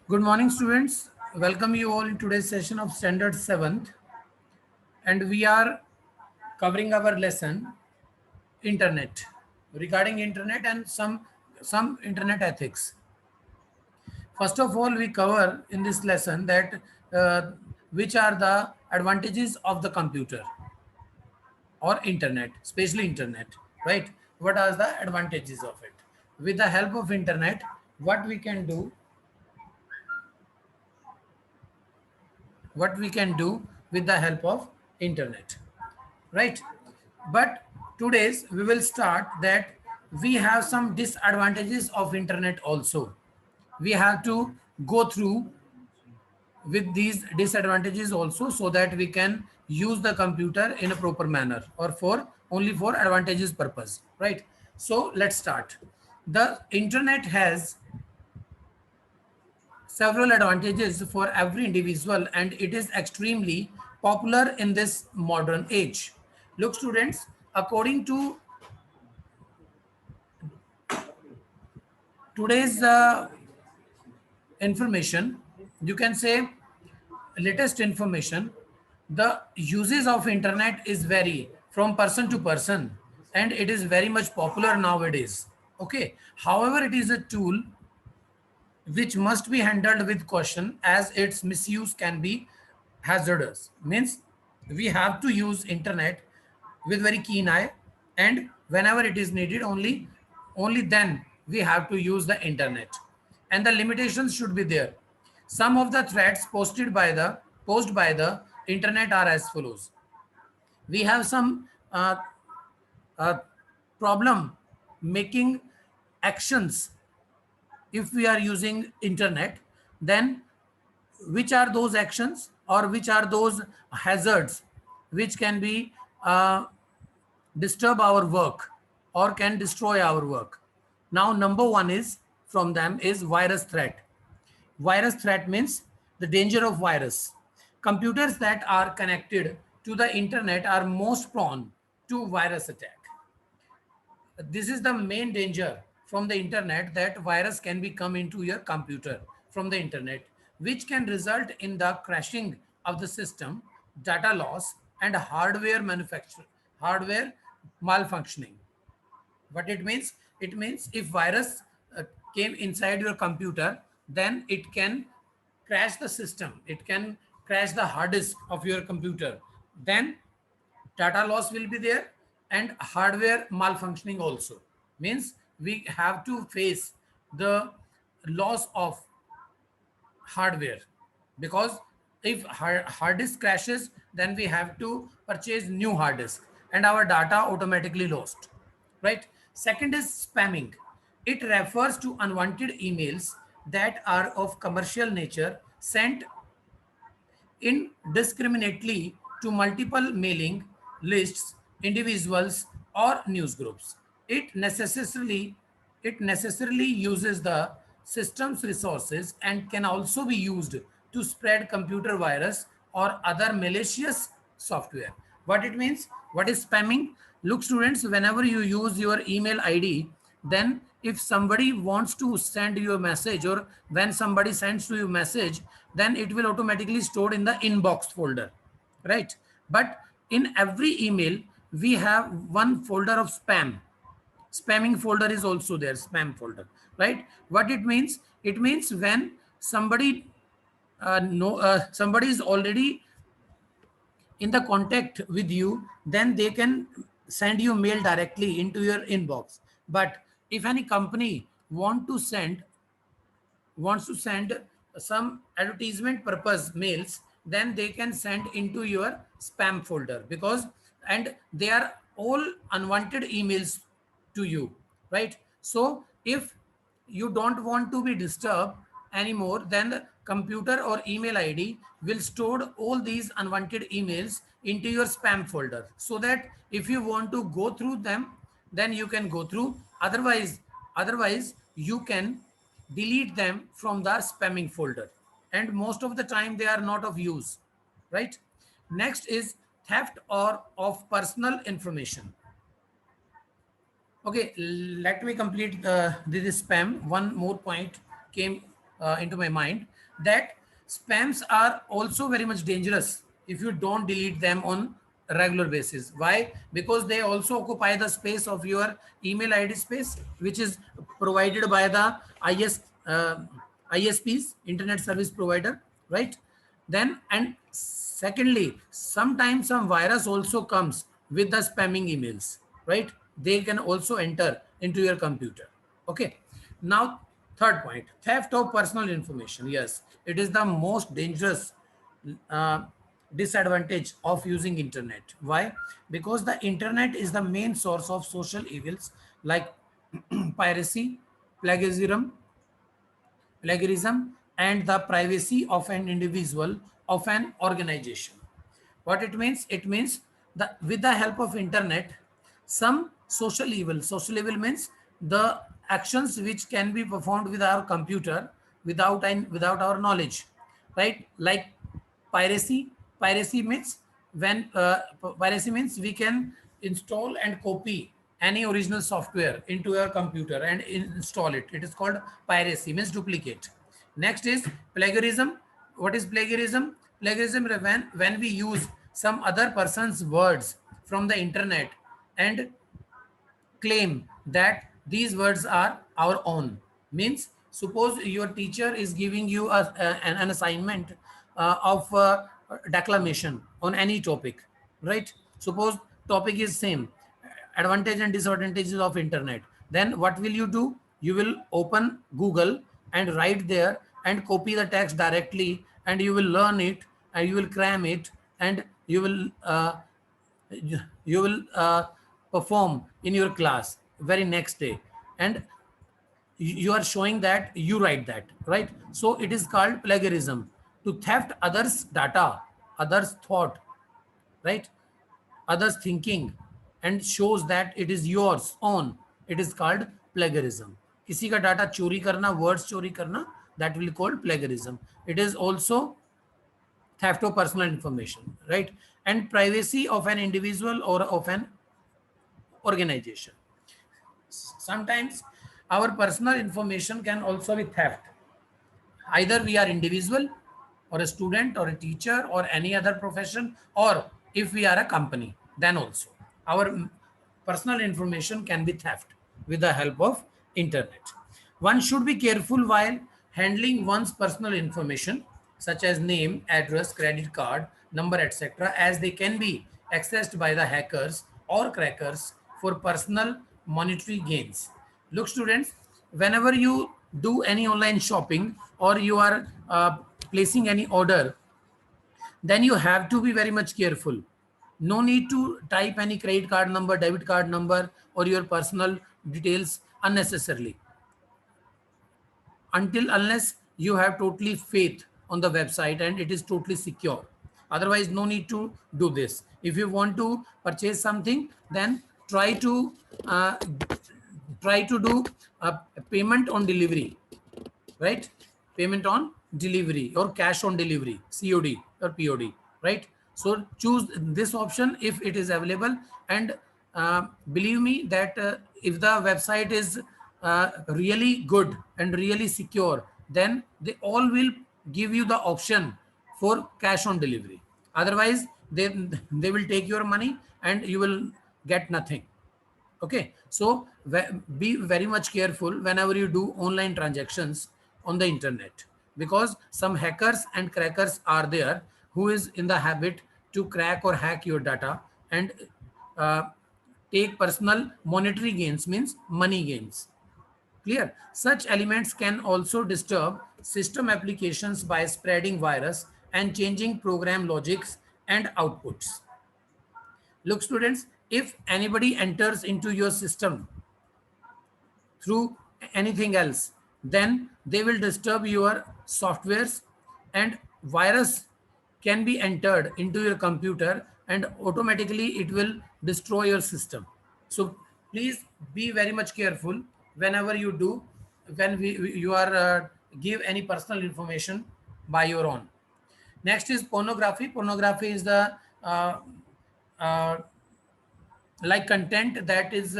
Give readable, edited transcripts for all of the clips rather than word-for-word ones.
Good morning, students. Welcome you all in today's session of Standard 7th. And we are covering our lesson, Internet, regarding Internet and some Internet ethics. First of all, we cover in this lesson that which are the advantages of the computer or Internet, especially Internet, right? What are the advantages of it? With the help of Internet, what we can do with the help of Internet, right? But today's we will start that we have some disadvantages of Internet also. We have to go through with these disadvantages also so that we can use the computer in a proper manner or for only for advantages purpose, right? So let's start. The Internet has several advantages for every individual and it is extremely popular in this modern age. Look, students, according to today's information, you can say latest information, the uses of Internet is vary from person to person and it is very much popular nowadays. Okay. However, it is a tool which must be handled with caution as its misuse can be hazardous. Means we have to use Internet with very keen eye and whenever it is needed only then we have to use the Internet and the limitations should be there. Some of the threats posed by the Internet are as follows. We have some uh, problem making actions if we are using Internet, then which are those actions or which are those hazards which can be disturb our work or can destroy our work. Now number one is from them is virus threat. Virus threat means the danger of virus. Computers that are connected to the Internet are most prone to virus attack. This is the main danger from the Internet, that virus can be come into your computer from the Internet, which can result in the crashing of the system, data loss and hardware malfunctioning. What it means? It means if virus came inside your computer, then it can crash the system, it can crash the hard disk of your computer, then data loss will be there and hardware malfunctioning also. Means we have to face the loss of hardware, because if hard disk crashes, then we have to purchase new hard disk and our data automatically lost, right? Second is spamming. It refers to unwanted emails that are of commercial nature sent indiscriminately to multiple mailing lists, individuals, or news groups. It necessarily it necessarily uses the system's resources and can also be used to spread computer virus or other malicious software. What it means? What is spamming? Look, students, whenever you use your email ID, then if somebody wants to send you a message or when somebody sends to you a message, then it will automatically stored in the inbox folder, right? But in every email we have one folder of spam. Spamming folder is also there, spam folder, right? What it means? It means when somebody no somebody is already in the contact with you, then they can send you mail directly into your inbox. But if any company wants to send some advertisement purpose mails, then they can send into your spam folder, because and they are all unwanted emails to you, right? So if you don't want to be disturbed anymore, then the computer or email ID will store all these unwanted emails into your spam folder, so that if you want to go through them, then you can go through. Otherwise you can delete them from the spamming folder, and most of the time they are not of use, right? Next is theft or of personal information. Okay, let me complete this spam. One more point came into my mind that spams are also very much dangerous if you don't delete them on a regular basis. Why? Because they also occupy the space of your email ID space, which is provided by the ISPs, Internet Service Provider, right? Then, and secondly, sometimes some virus also comes with the spamming emails, right? They can also enter into your computer. Okay. Now, third point, theft of personal information. Yes, it is the most dangerous uh, disadvantage of using internet. Why? Because the internet is the main source of social evils like piracy, plagiarism, and the privacy of an individual, of an organization. What it means? It means that with the help of internet, some social evil means the actions which can be performed with our computer without our knowledge, right? Like piracy. Piracy means when piracy means we can install and copy any original software into your computer and install it. It is called piracy, means duplicate. Next is plagiarism. What is plagiarism? Plagiarism is when we use some other person's words from the internet and claim that these words are our own. Means suppose your teacher is giving you an assignment of declamation on any topic, right? Suppose topic is same, advantage and disadvantages of internet. Then what will you do? You will open Google and write there and copy the text directly, and you will learn it and you will cram it, and you will perform in your class very next day, and you are showing that you write that, right? So it is called plagiarism. To theft others data, others thought, right, others thinking, and shows that it is yours own, it is called plagiarism. किसी का data चोरी करना, words चोरी करना, that will be called plagiarism. It is also theft of personal information, right? And privacy of an individual or of an organization. Sometimes our personal information can also be theft. Either we are individual or a student or a teacher or any other profession, or if we are a company, then also our personal information can be theft with the help of internet. One should be careful while handling one's personal information such as name, address, credit card number, etc., as they can be accessed by the hackers or crackers for personal monetary gains. Look, students, whenever you do any online shopping or you are placing any order, then you have to be very much careful. No need to type any credit card number, debit card number, or your personal details unnecessarily until unless you have totally faith on the website and it is totally secure. Otherwise, no need to do this. If you want to purchase something, then try to uh, do a payment on delivery, right? Payment on delivery or cash on delivery, COD or POD, right? So choose this option if it is available, and believe me that if the website is really good and really secure, then they all will give you the option for cash on delivery. Otherwise, they will take your money and you will get nothing. Okay, so be very much careful whenever you do online transactions on the internet, because some hackers and crackers are there who is in the habit to crack or hack your data and uh, take personal monetary gains, means money gains. Clear? Such elements can also disturb system applications by spreading virus and changing program logics and outputs. Look, students, if anybody enters into your system through anything else, then they will disturb your softwares, and virus can be entered into your computer and automatically it will destroy your system. So please be very much careful whenever you do, when you are give any personal information by your own. Next is pornography. Pornography is the uh, like content that is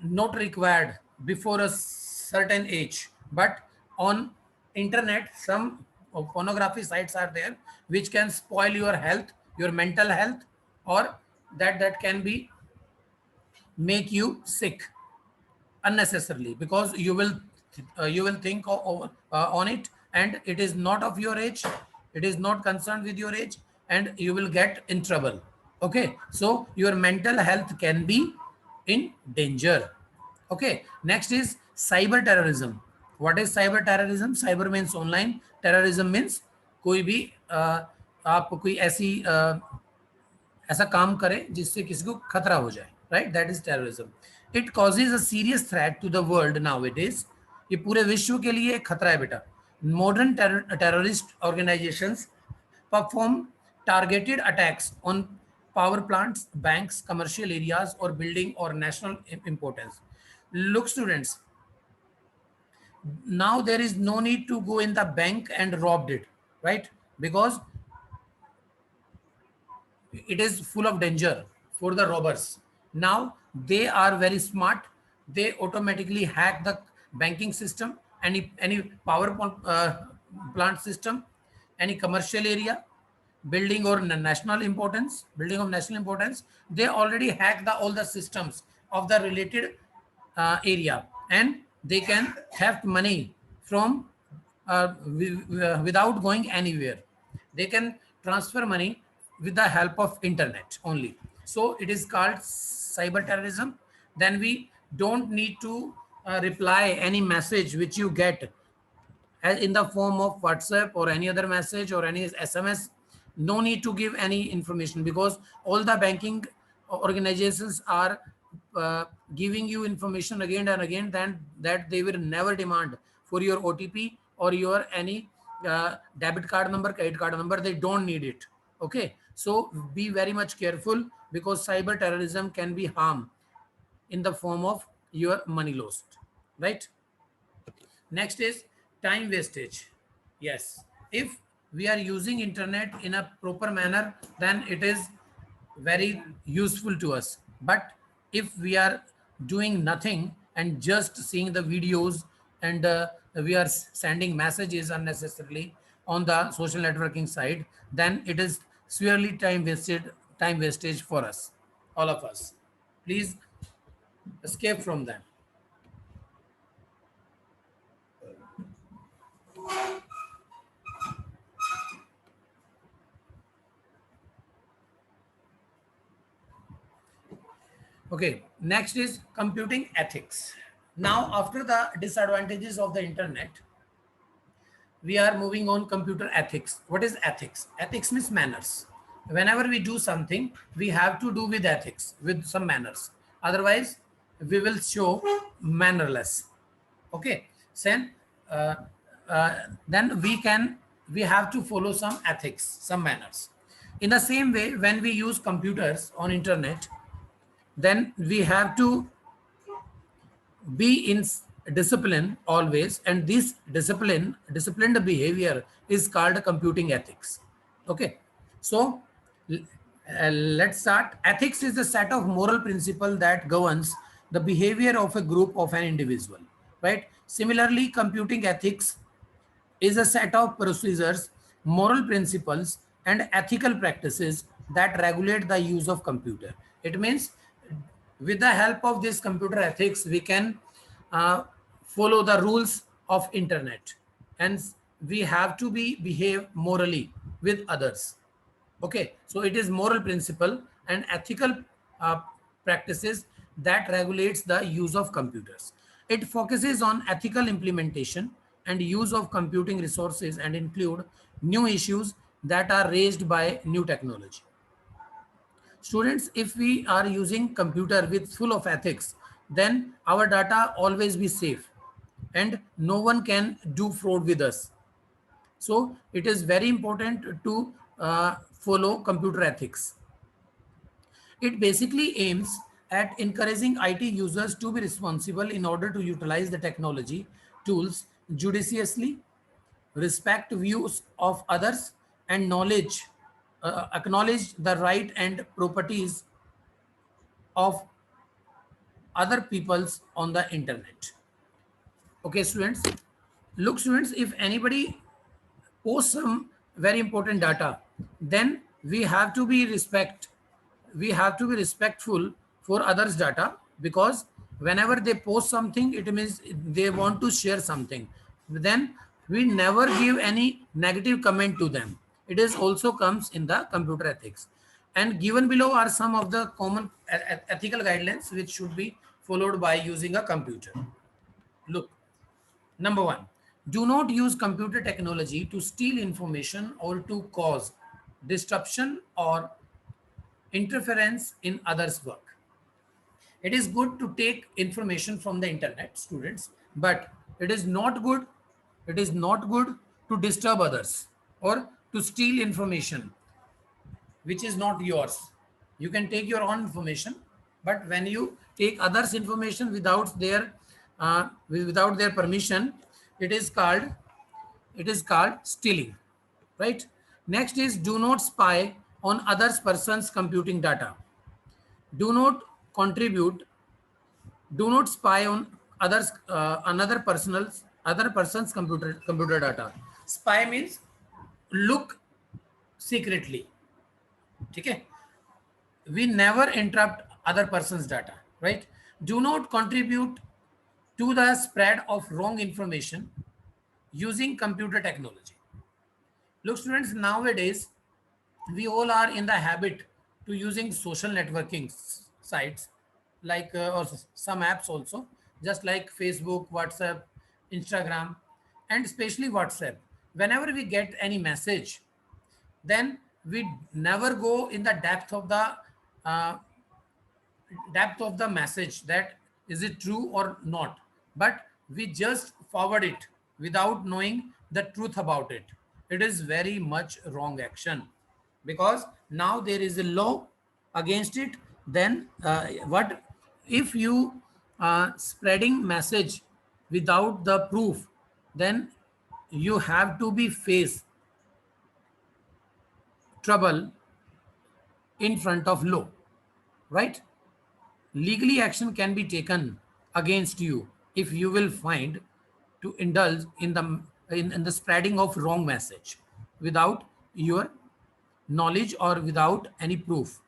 not required before a certain age, but on internet, some pornography sites are there which can spoil your health, your mental health, or that can be make you sick unnecessarily, because you will think on it, and it is not of your age, it is not concerned with your age, and you will get in trouble. Okay, so your mental health can be in danger. Okay, next is cyber terrorism. What is cyber terrorism? Cyber means online, terrorism means कोई भी आप कोई ऐसी ऐसा काम करे जिससे किसी को खतरा हो जाए, right, that is terrorism. It causes a serious threat to the world now it is. ये पूरे विश्व के लिए एक खतरा है बेटा. Modern terrorist organisations perform targeted attacks on power plants, banks, commercial areas, or building or national importance. Look, students, now there is no need to go in the bank and robbed it, right? Because it is full of danger for the robbers. Now they are very smart. They automatically hack the banking system, any power plant system, any commercial area, building or national importance, building of national importance. They already hack all the systems of the related area, and they can theft money from without going anywhere. They can transfer money with the help of internet only. So it is called cyber terrorism. Then we don't need to reply any message which you get in the form of WhatsApp or any other message or any SMS. No need to give any information, because all the banking organizations are giving you information again and again, then that they will never demand for your OTP or your any debit card number, credit card number. They don't need it. Okay, so be very much careful, because cyber terrorism can be harm in the form of your money lost, right? Next is time wastage. Yes, if we are using internet in a proper manner, then it is very useful to us. But if we are doing nothing and just seeing the videos, and we are sending messages unnecessarily on the social networking side, then it is severely time wastage for us, all of us. Please escape from them. Okay, next is computing ethics. Now, after the disadvantages of the internet, we are moving on computer ethics. What is ethics? Ethics means manners. Whenever we do something, we have to do with ethics, with some manners. Otherwise, we will show mannerless. Okay, then uh, then we have to follow some ethics, some manners. In the same way, when we use computers on internet, then we have to be in discipline always, and this disciplined behavior is called computing ethics. Okay, so let's start. Ethics is the set of moral principle that governs the behavior of a group of an individual, right? Similarly, computing ethics is a set of procedures, moral principles, and ethical practices that regulate the use of computer. It means with the help of this computer ethics, we can uh, follow the rules of internet, and we have to behave morally with others. Okay, so it is moral principle and ethical uh, practices that regulates the use of computers. It focuses on ethical implementation and use of computing resources, and include new issues that are raised by new technology. Students, if we are using computer with full of ethics, then our data always be safe, and no one can do fraud with us. So it is very important to follow computer ethics. It basically aims at encouraging IT users to be responsible in order to utilize the technology tools judiciously, respect views of others, and acknowledge the right and properties of other peoples on the internet. Okay, students, look students, if anybody post some very important data, then we have to be respectful for others data, because whenever they post something, it means they want to share something. Then we never give any negative comment to them. It is also comes in the computer ethics. And given below are some of the common ethical guidelines which should be followed by using a computer. Look, number one, do not use computer technology to steal information or to cause disruption or interference in others' work. It is good to take information from the internet, students, but it is not good to disturb others or to steal information which is not yours. You can take your own information, but when you take others' information without their permission, it is called stealing, right? Next is do not spy on others person's computing data. Do not contribute. Do not spy on other person's computer data. Spy means look secretly. Okay, we never interrupt other person's data, right? Do not contribute to the spread of wrong information using computer technology. Look students, nowadays we all are in the habit to using social networking sites, like or some apps also, just like Facebook, WhatsApp, Instagram, and especially WhatsApp. Whenever we get any message, then we never go in the uh, depth of the message, that is it true or not, but we just forward it without knowing the truth about it. It is very much wrong action, because now there is a law against it. Then what if you spreading message without the proof, then you have to be face trouble in front of law, right? Legally action can be taken against you if you will find to indulge in the spreading of wrong message without your knowledge or without any proof.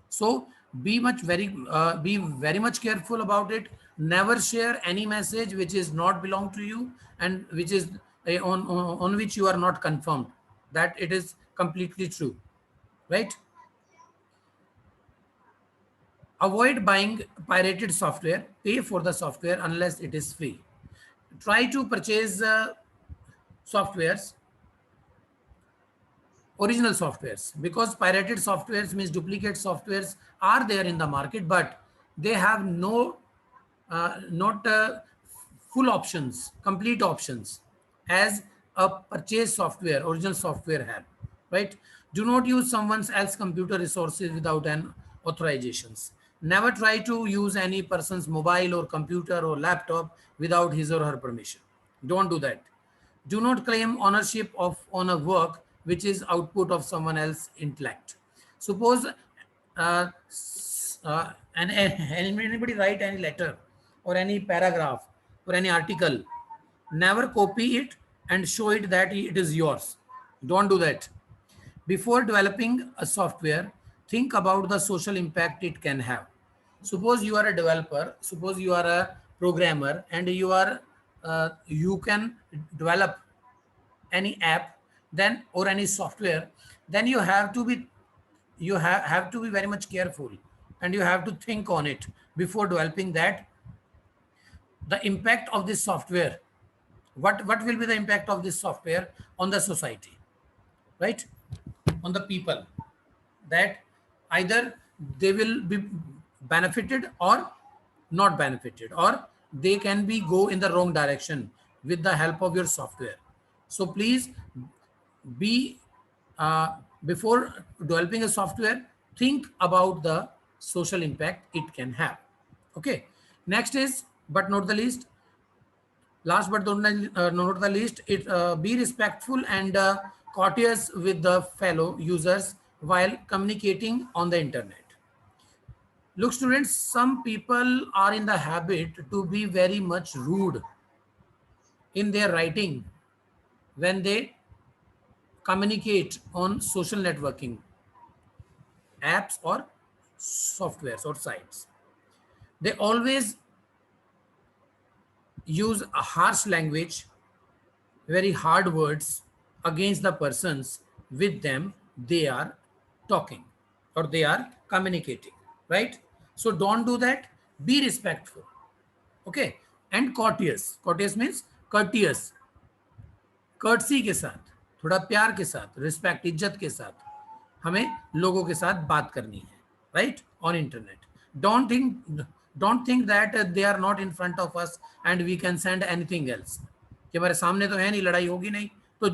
So be very much careful about it. Never share any message which is not belong to you, and which is on which you are not confirmed that it is completely true, right? Avoid buying pirated software. Pay for the software unless it is free. Try to purchase softwares, original softwares, because pirated softwares means duplicate softwares are there in the market, but they have not full options, complete options as a purchase software, original software have, right? Do not use someone else's computer resources without an authorizations. Never try to use any person's mobile or computer or laptop without his or her permission. Don't do that. Do not claim ownership of on a work which is output of someone else's intellect. Suppose and anybody write any letter or any paragraph or any article, never copy it and show it that it is yours. Don't do that. Before developing a software, think about the social impact it can have. Suppose you are a developer, suppose you are a programmer, and you can develop any app, then or any software, then have to be very much careful, and you have to think on it before developing that. The impact of this software, what will be the impact of this software on the society, right? On the people, that either they will be benefited or not benefited, or they can be go in the wrong direction with the help of your software. So please be before developing a software, think about the social impact it can have. Okay, next is, but not the least, last but not the least, it be respectful and courteous with the fellow users while communicating on the internet. Look students, some people are in the habit to be very much rude in their writing when they communicate on social networking apps or softwares or sites. They always use a harsh language, very hard words against the persons with them they are talking or they are communicating, right? So don't do that. Be respectful, okay? And courteous. Courteous means courteous, courtesy के साथ, थोड़ा प्यार के साथ, respect, इज्जत के साथ हमें लोगों के साथ बात करनी है, right, on internet. Don't think that they are not in front of us and we can send anything else, कि हमारे सामने तो है नहीं, लड़ाई होगी नहीं, तो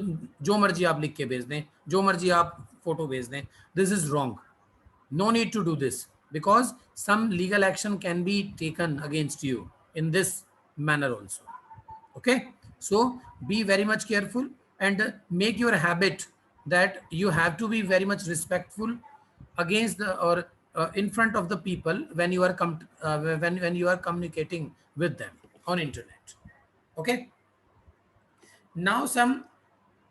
जो मर्जी आप लिख के भेज दें, जो मर्जी आप फोटो भेज दें. This is wrong. No need to do this because some legal action can be taken against you in this manner also. Okay, so be very much careful and make your habit that you have to be very much respectful against the or in front of the people when you are when you are communicating with them on internet. Okay, now some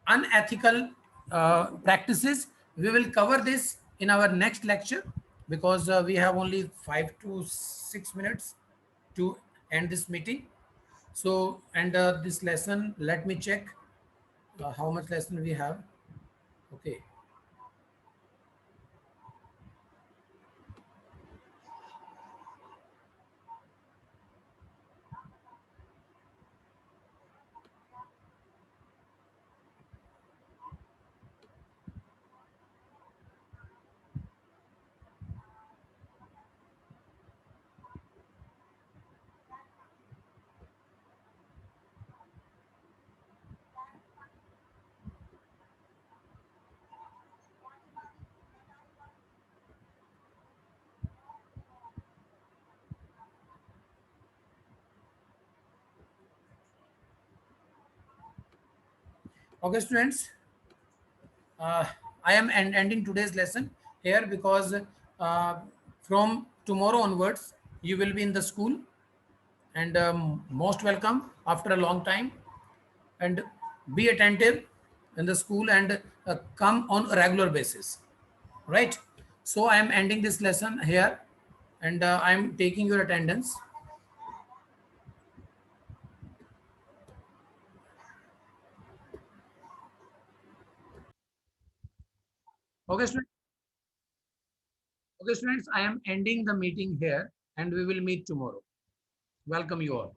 unethical practices, we will cover this in our next lecture because we have only 5 to 6 minutes to end this meeting. So and this lesson, let me check how much lesson we have. Okay, okay students, uh, I am ending today's lesson here because from tomorrow onwards you will be in the school and most welcome after a long time, and be attentive in the school and come on a regular basis, right? So I am ending this lesson here and I am taking your attendance. Okay students, okay students, I am ending the meeting here and we will meet tomorrow. Welcome you all.